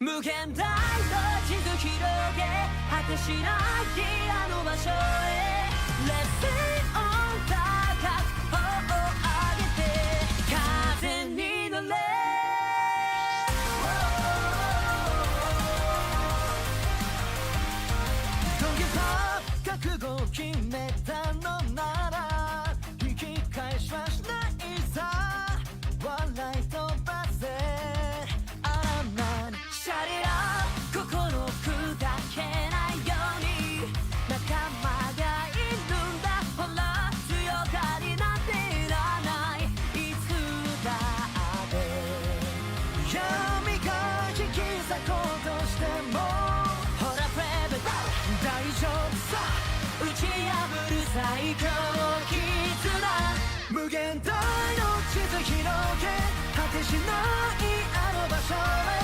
無限大の地図広げ果てしないあの場所へ Let's stay on 高く頬を上げて風に乗れ Don't give up 覚悟を決めたのなら引き返しはしないさ笑い飛ばせあらまシャリラ心砕けないように仲間がいるんだほら強がりなんていらないいつだって闇が引き裂こうとしてもほらプレベル大丈夫さ打ち破る最強絆無限大の地図広げ果てしないあの場所へ